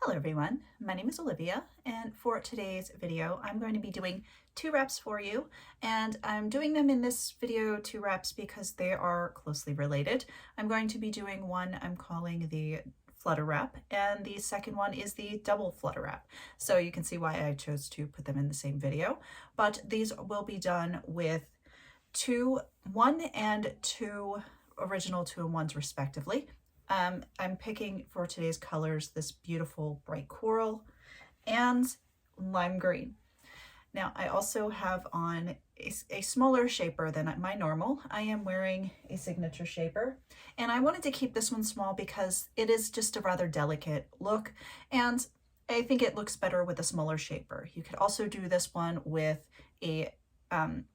Hello everyone, my name is Olivia, and for today's video I'm going to be doing 2 wraps for you, and I'm doing them in this video 2 wraps because they are closely related. I'm going to be doing one I'm calling the Flutter wrap, and the second one is the double Flutter wrap. So you can see why I chose to put them in the same video, but these will be done with 1 and 2 original 2-in-1s respectively. I'm picking for today's colors this beautiful bright coral and lime green. Now I also have on a smaller shaper than my normal. I am wearing a signature shaper, and I wanted to keep this one small because it is just a rather delicate look, and I think it looks better with a smaller shaper. You could also do this one with a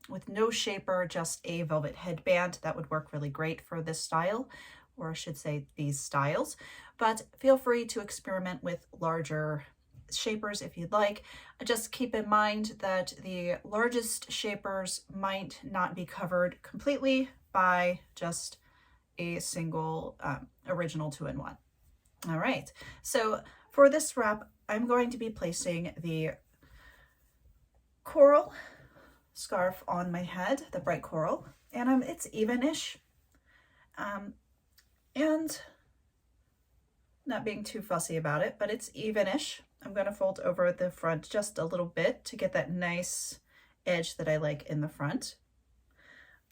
with no shaper, just a velvet headband. That would work really great for this style, or I should say these styles, but feel free to experiment with larger shapers if you'd like. Just keep in mind that the largest shapers might not be covered completely by just a single original 2-in-1. All right, so for this wrap, I'm going to be placing the coral scarf on my head, the bright coral, and it's even-ish. And not being too fussy about it, but it's even-ish. I'm going to fold over the front just a little bit to get that nice edge that I like in the front.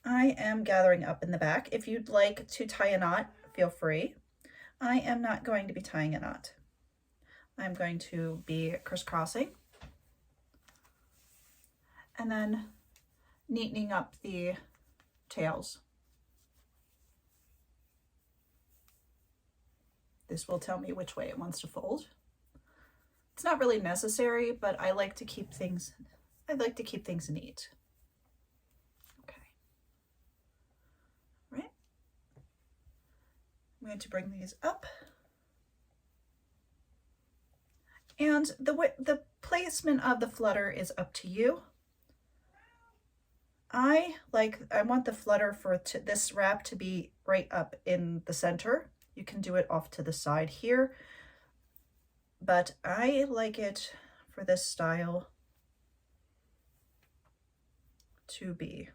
I am gathering up in the back. If you'd like to tie a knot, feel free. I am not going to be tying a knot. I'm going to be crisscrossing and then neatening up the tails. This will tell me which way it wants to fold. It's not really necessary, but I like to keep things neat. Okay. All right. I'm going to bring these up. And the placement of the flutter is up to you. I want the flutter for this wrap to be right up in the center. You can do it off to the side here, but I like it for this style to be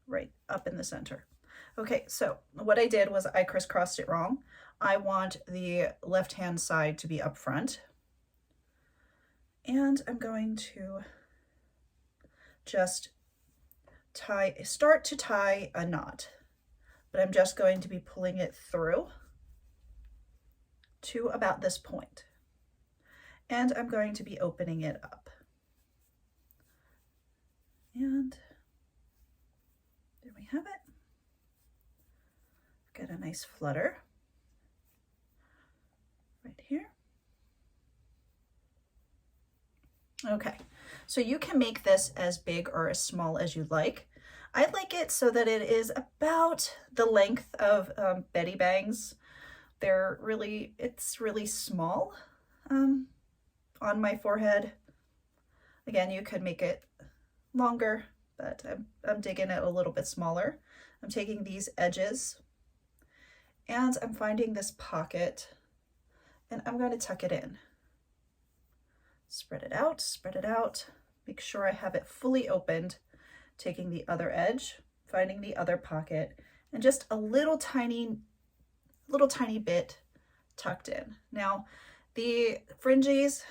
right up in the center. Okay, so what I did was I crisscrossed it wrong. I want the left-hand side to be up front, and I'm going to just start to tie a knot. But I'm just going to be pulling it through to about this point. And I'm going to be opening it up. And there we have it. Got a nice flutter right here. Okay, so you can make this as big or as small as you like. I like it so that it is about the length of Betty Bangs. It's really small on my forehead. Again, you could make it longer, but I'm digging it a little bit smaller. I'm taking these edges and I'm finding this pocket, and I'm going to tuck it in. Spread it out, make sure I have it fully opened. Taking the other edge, finding the other pocket, and just a little tiny bit tucked in. Now, the fringes,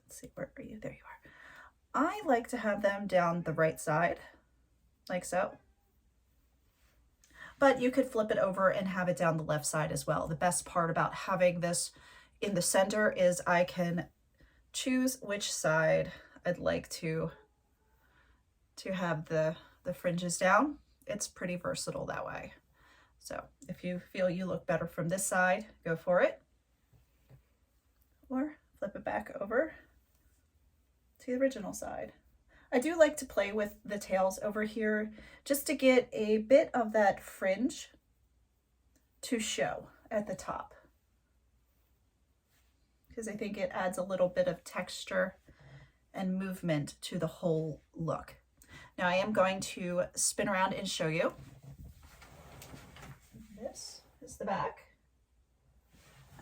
let's see, where are you? There you are. I like to have them down the right side, like so. But you could flip it over and have it down the left side as well. The best part about having this in the center is I can choose which side I'd like to have the fringes down. It's pretty versatile that way. So if you feel you look better from this side, go for it. Or flip it back over to the original side. I do like to play with the tails over here just to get a bit of that fringe to show at the top, because I think it adds a little bit of texture and movement to the whole look. Now I am going to spin around and show you. This is the back.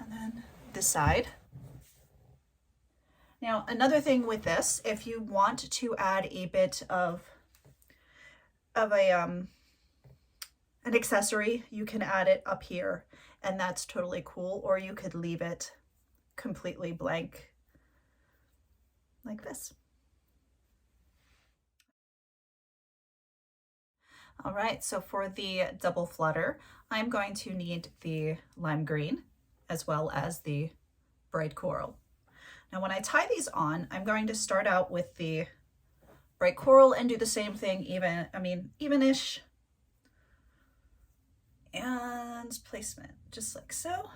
And then this side. Now, another thing with this, if you want to add a bit of an accessory, you can add it up here, and that's totally cool, or you could leave it completely blank like this. All right, so for the double flutter, I'm going to need the lime green as well as the bright coral. Now when I tie these on, I'm going to start out with the bright coral and do the same thing, even-ish. And placement, just like so.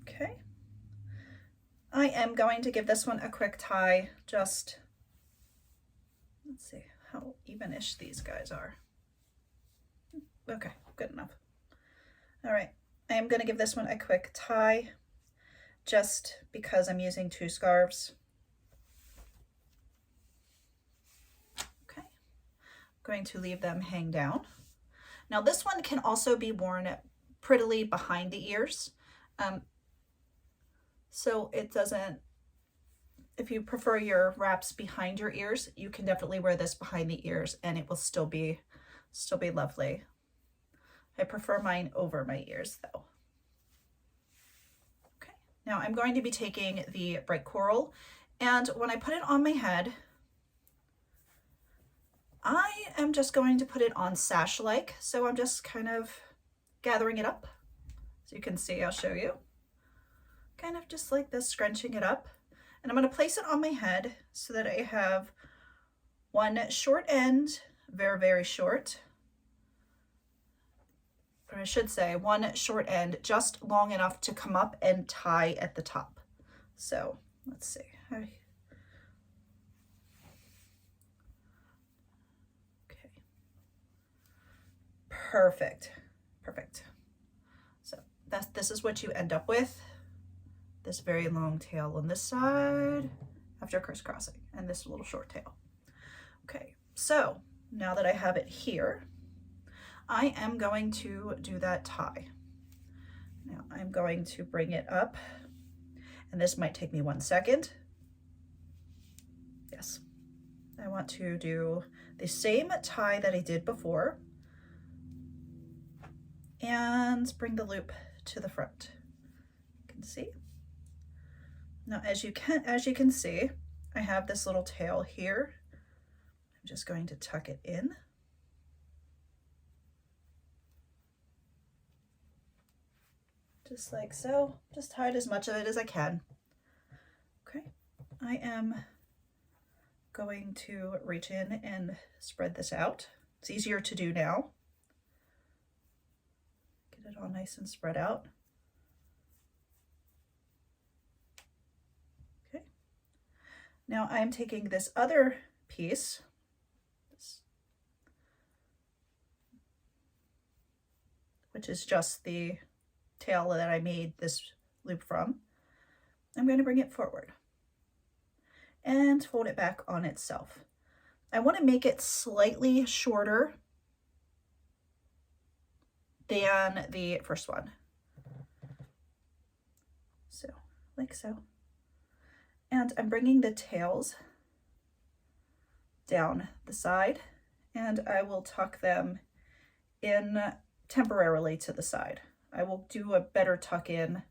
Okay. I am going to give this one a quick tie, just, let's see how even-ish these guys are. Okay, good enough. All right, I am gonna give this one a quick tie, just because I'm using 2 scarves. Okay, I'm going to leave them hang down. Now this one can also be worn prettily behind the ears. So it doesn't, if you prefer your wraps behind your ears, you can definitely wear this behind the ears and it will still be lovely. I prefer mine over my ears though. Okay, now I'm going to be taking the bright coral, and when I put it on my head, I am just going to put it on sash-like. So I'm just kind of gathering it up. So you can see, I'll show you. Kind of just like this, scrunching it up. And I'm going to place it on my head so that I have one short end, very, very short. Or I should say one short end, just long enough to come up and tie at the top. So let's see. Okay. Perfect. Perfect. So this is what you end up with. This very long tail on this side after crisscrossing, and this little short tail. Okay, so now that I have it here, I am going to do that tie. Now I'm going to bring it up, and this might take me 1 second. Yes, I want to do the same tie that I did before and bring the loop to the front. You can see. Now, as you can see, I have this little tail here. I'm just going to tuck it in. Just like so. Just hide as much of it as I can. Okay, I am going to reach in and spread this out. It's easier to do now. Get it all nice and spread out. Now I'm taking this other piece, which is just the tail that I made this loop from. I'm going to bring it forward and fold it back on itself. I want to make it slightly shorter than the first one. So, like so. And I'm bringing the tails down the side, and I will tuck them in temporarily to the side. I will do a better tuck in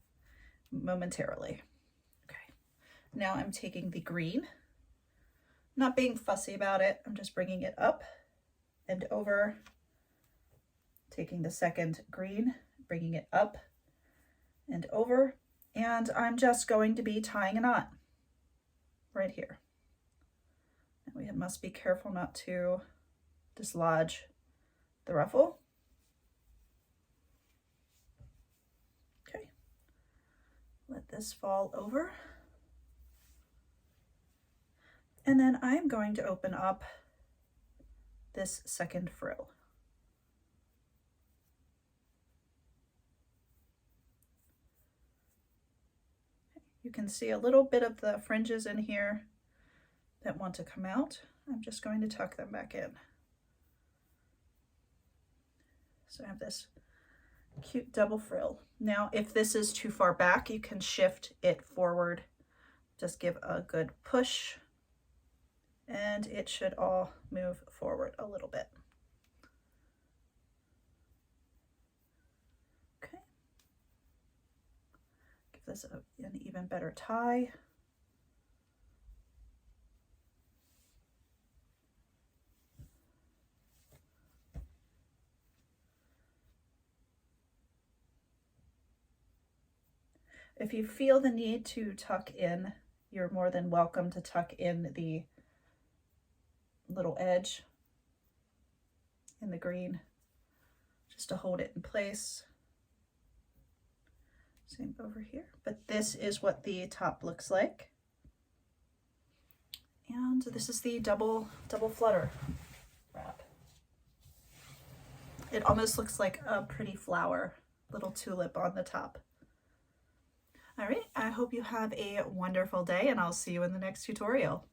momentarily. Okay, now I'm taking the green, not being fussy about it. I'm just bringing it up and over, taking the second green, bringing it up and over, and I'm just going to be tying a knot right here. And we must be careful not to dislodge the ruffle. Okay, let this fall over. And then I'm going to open up this second frill. You can see a little bit of the fringes in here that want to come out. I'm just going to tuck them back in. So I have this Cute double frill. Now, if this is too far back, you can shift it forward. Just give a good push and it should all move forward a little bit. Okay. Give this an even better tie. If you feel the need to tuck in, you're more than welcome to tuck in the little edge in the green just to hold it in place. Same over here, but this is what the top looks like. And this is the double flutter wrap. It almost looks like a pretty flower, little tulip on the top. All right, I hope you have a wonderful day and I'll see you in the next tutorial.